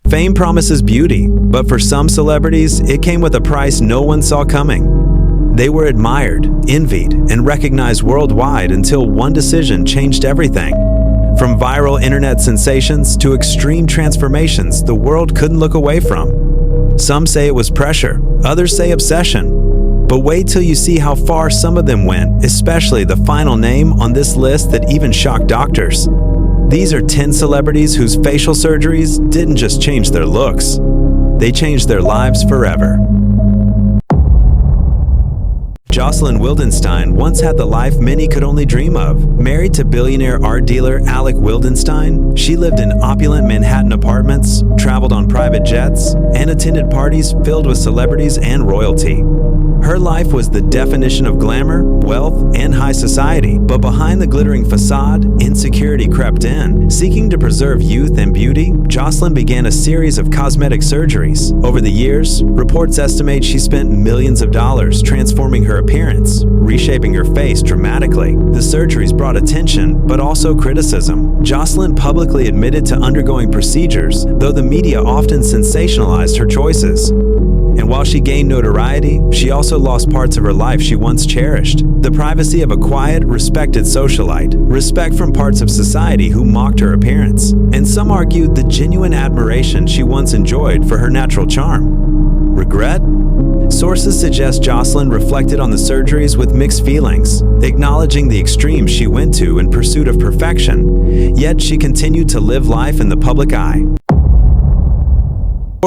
Fame promises beauty, but for some celebrities, it came with a price no one saw coming. They were admired, envied, and recognized worldwide until one decision changed everything. From viral internet sensations to extreme transformations the world couldn't look away from. Some say it was pressure, others say obsession. But wait till you see how far some of them went, especially the final name on this list that even shocked doctors. These are 10 celebrities whose facial surgeries didn't just change their looks, they changed their lives forever. Jocelyn Wildenstein once had the life many could only dream of. Married to billionaire art dealer Alec Wildenstein, she lived in opulent Manhattan apartments, traveled on private jets, and attended parties filled with celebrities and royalty. Her life was the definition of glamour, wealth, and high society. But behind the glittering facade, insecurity crept in. Seeking to preserve youth and beauty, Jocelyn began a series of cosmetic surgeries. Over the years, reports estimate she spent millions of dollars transforming her appearance, reshaping her face dramatically. The surgeries brought attention, but also criticism. Jocelyn publicly admitted to undergoing procedures, though the media often sensationalized her choices. And while she gained notoriety, she also lost parts of her life she once cherished. The privacy of a quiet, respected socialite, respect from parts of society who mocked her appearance, and some argued the genuine admiration she once enjoyed for her natural charm. Regret? Sources suggest Jocelyn reflected on the surgeries with mixed feelings, acknowledging the extremes she went to in pursuit of perfection, yet she continued to live life in the public eye.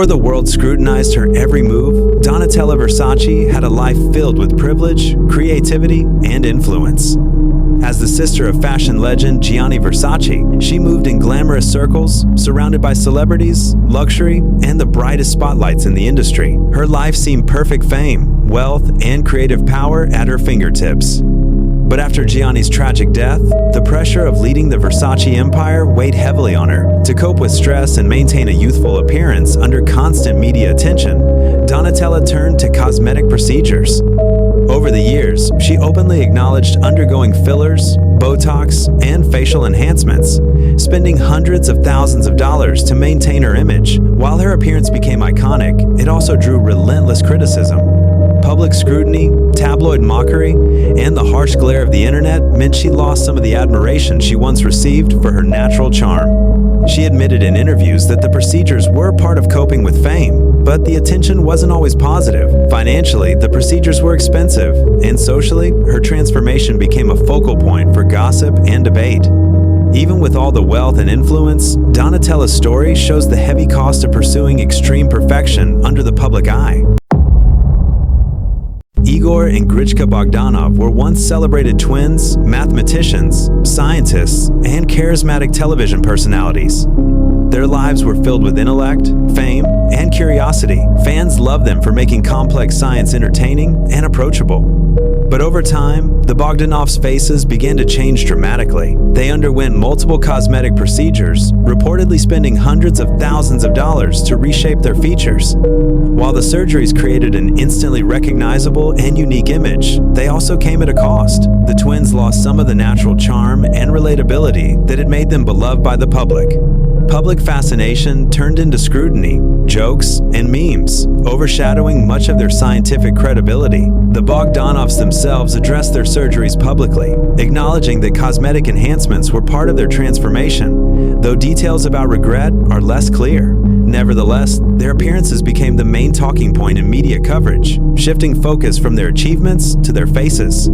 Before the world scrutinized her every move, Donatella Versace had a life filled with privilege, creativity, and influence. As the sister of fashion legend Gianni Versace, she moved in glamorous circles, surrounded by celebrities, luxury, and the brightest spotlights in the industry. Her life seemed perfect fame, wealth, and creative power at her fingertips. But after Gianni's tragic death, the pressure of leading the Versace empire weighed heavily on her. To cope with stress and maintain a youthful appearance under constant media attention, Donatella turned to cosmetic procedures. Over the years, she openly acknowledged undergoing fillers, Botox, and facial enhancements, spending hundreds of thousands of dollars to maintain her image. While her appearance became iconic, it also drew relentless criticism. Public scrutiny, tabloid mockery, and the harsh glare of the internet meant she lost some of the admiration she once received for her natural charm. She admitted in interviews that the procedures were part of coping with fame, but the attention wasn't always positive. Financially, the procedures were expensive, and socially, her transformation became a focal point for gossip and debate. Even with all the wealth and influence, Donatella's story shows the heavy cost of pursuing extreme perfection under the public eye. Igor and Grichka Bogdanoff were once celebrated twins, mathematicians, scientists, and charismatic television personalities. Their lives were filled with intellect, fame, and curiosity. Fans loved them for making complex science entertaining and approachable. But over time, the Bogdanoffs' faces began to change dramatically. They underwent multiple cosmetic procedures, reportedly spending hundreds of thousands of dollars to reshape their features. While the surgeries created an instantly recognizable and unique image, they also came at a cost. The twins lost some of the natural charm and relatability that had made them beloved by the public. Public fascination turned into scrutiny, jokes, and memes, overshadowing much of their scientific credibility. The Bogdanoffs themselves addressed their surgeries publicly, acknowledging that cosmetic enhancements were part of their transformation, though details about regret are less clear. Nevertheless, their appearances became the main talking point in media coverage, shifting focus from their achievements to their faces.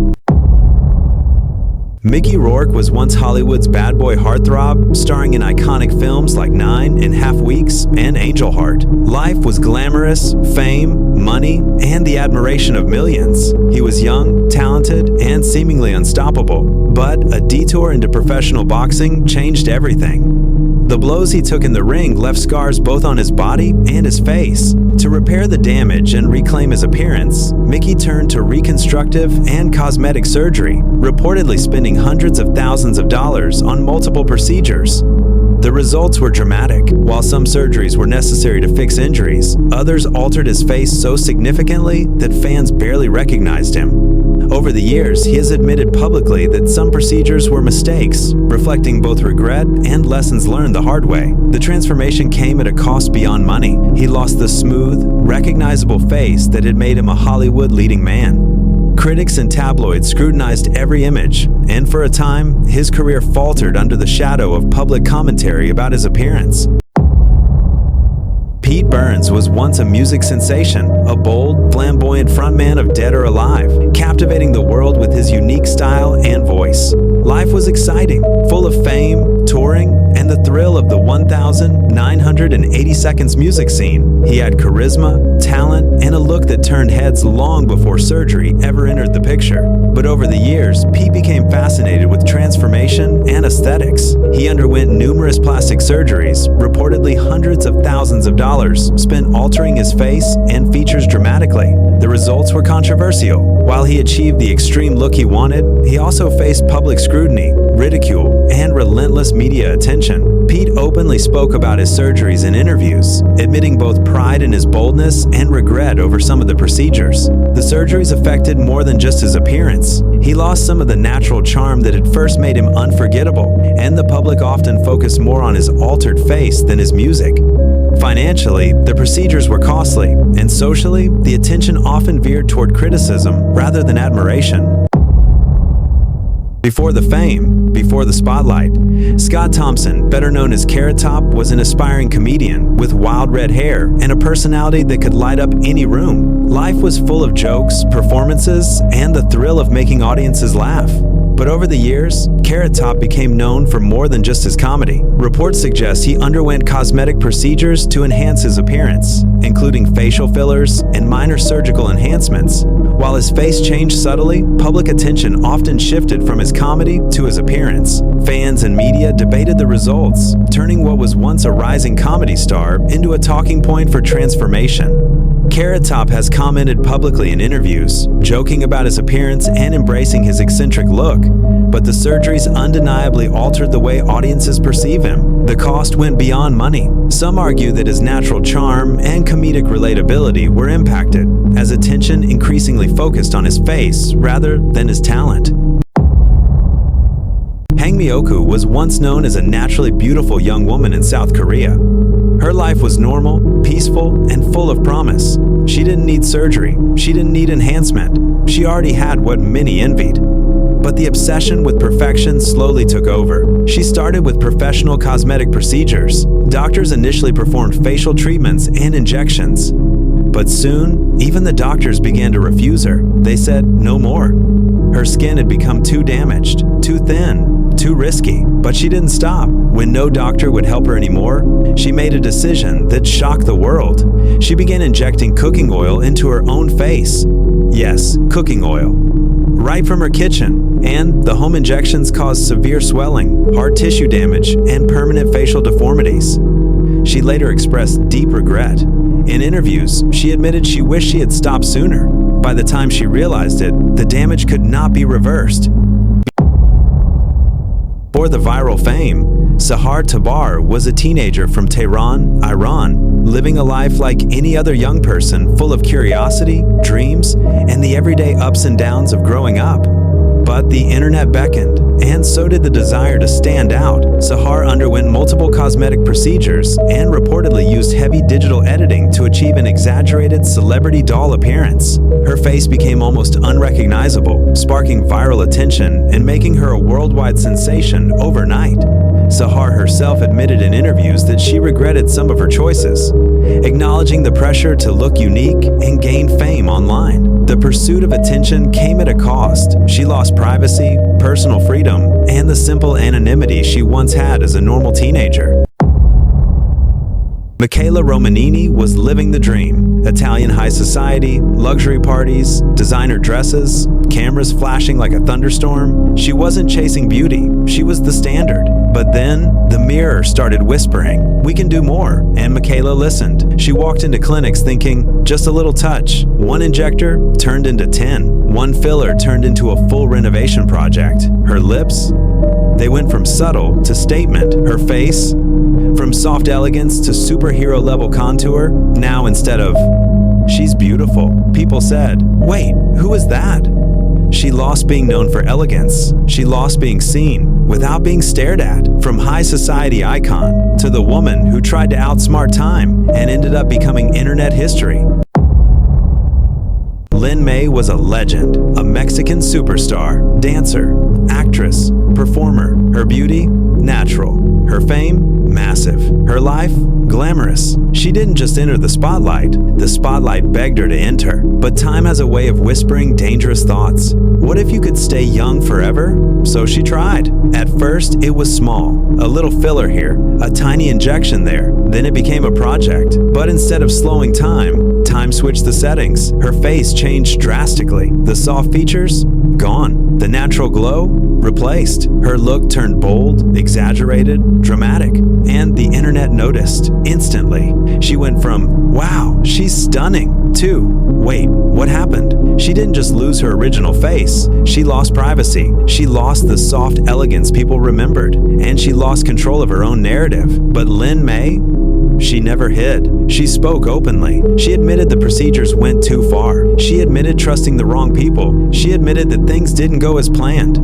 Mickey Rourke was once Hollywood's bad boy heartthrob, starring in iconic films like 9½ Weeks and Angel Heart. Life was glamorous, fame, money, and the admiration of millions. He was young, talented, and seemingly unstoppable. But a detour into professional boxing changed everything. The blows he took in the ring left scars both on his body and his face. To repair the damage and reclaim his appearance, Mickey turned to reconstructive and cosmetic surgery, reportedly spending hundreds of thousands of dollars on multiple procedures. The results were dramatic. While some surgeries were necessary to fix injuries, others altered his face so significantly that fans barely recognized him. Over the years, he has admitted publicly that some procedures were mistakes, reflecting both regret and lessons learned the hard way. The transformation came at a cost beyond money. He lost the smooth, recognizable face that had made him a Hollywood leading man. Critics and tabloids scrutinized every image, and for a time, his career faltered under the shadow of public commentary about his appearance. Pete Burns was once a music sensation, a bold, flamboyant frontman of Dead or Alive, captivating the world with his unique style and voice. Life was exciting, full of fame, touring, and the thrill of the 1,980 seconds music scene. He had charisma, talent, and a look that turned heads long before surgery ever entered the picture. But over the years, Pete became fascinated with transformation and aesthetics. He underwent numerous plastic surgeries, reportedly hundreds of thousands of dollars spent altering his face and features dramatically. The results were controversial. While he achieved the extreme look he wanted, he also faced public scrutiny, ridicule, and relentless media attention. Pete openly spoke about his surgeries in interviews, admitting both pride in his boldness and regret over some of the procedures. The surgeries affected more than just his appearance. He lost some of the natural charm that had first made him unforgettable, and the public often focused more on his altered face than his music. Financially, the procedures were costly, and socially, the attention often veered toward criticism rather than admiration. Before the fame, before the spotlight, Scott Thompson, better known as Carrot Top, was an aspiring comedian with wild red hair and a personality that could light up any room. Life was full of jokes, performances, and the thrill of making audiences laugh. But over the years, Carrot Top became known for more than just his comedy. Reports suggest he underwent cosmetic procedures to enhance his appearance, including facial fillers and minor surgical enhancements. While his face changed subtly, public attention often shifted from his comedy to his appearance. Fans and media debated the results, turning what was once a rising comedy star into a talking point for transformation. Carrot Top has commented publicly in interviews, joking about his appearance and embracing his eccentric look, but the surgeries undeniably altered the way audiences perceive him. The cost went beyond money. Some argue that his natural charm and comedic relatability were impacted, as attention increasingly focused on his face rather than his talent. Hang Mi-oku was once known as a naturally beautiful young woman in South Korea. Her life was normal, peaceful, and full of promise. She didn't need surgery. She didn't need enhancement. She already had what many envied. But the obsession with perfection slowly took over. She started with professional cosmetic procedures. Doctors initially performed facial treatments and injections. But soon, even the doctors began to refuse her. They said no more. Her skin had become too damaged, too thin, too risky. But she didn't stop. When no doctor would help her anymore, she made a decision that shocked the world. She began injecting cooking oil into her own face. Yes, cooking oil. Right from her kitchen. And the home injections caused severe swelling, hard tissue damage, and permanent facial deformities. She later expressed deep regret. In interviews, she admitted she wished she had stopped sooner. By the time she realized it, the damage could not be reversed. Before the viral fame, Sahar Tabar was a teenager from Tehran, Iran, living a life like any other young person, full of curiosity, dreams, and the everyday ups and downs of growing up. But the internet beckoned, and so did the desire to stand out. Sahar underwent multiple cosmetic procedures and reportedly used heavy digital editing to achieve an exaggerated celebrity doll appearance. Her face became almost unrecognizable, sparking viral attention and making her a worldwide sensation overnight. Sahar herself admitted in interviews that she regretted some of her choices, acknowledging the pressure to look unique and gain fame online. The pursuit of attention came at a cost. She lost privacy, personal freedom, and the simple anonymity she once had as a normal teenager. Michaela Romanini was living the dream. Italian high society, luxury parties, designer dresses, cameras flashing like a thunderstorm. She wasn't chasing beauty, she was the standard. But then, the mirror started whispering, "We can do more," and Michaela listened. She walked into clinics thinking, just a little touch. One injector turned into 10. One filler turned into a full renovation project. Her lips, they went from subtle to statement. Her face, from soft elegance to superhero-level contour. Now instead of, "She's beautiful," people said, "Wait, who is that?" She lost being known for elegance. She lost being seen without being stared at. From high society icon to the woman who tried to outsmart time and ended up becoming internet history. Lyn May was a legend, a Mexican superstar, dancer, actress, performer. Her beauty, natural. Her fame, massive. Her life, glamorous. She didn't just enter the spotlight begged her to enter. But time has a way of whispering dangerous thoughts. What if you could stay young forever? So she tried. At first, it was small. A little filler here, a tiny injection there. Then it became a project. But instead of slowing time switched the settings. Her face changed drastically. The soft features, gone. The natural glow, replaced. Her look turned bold, exaggerated, dramatic. And the internet noticed instantly. She went from, "Wow, she's stunning," to, "Wait, what happened?" She didn't just lose her original face. She lost privacy. She lost the soft elegance people remembered. And she lost control of her own narrative. But Lyn May, she never hid. She spoke openly. She admitted the procedures went too far. She admitted trusting the wrong people. She admitted that things didn't go as planned.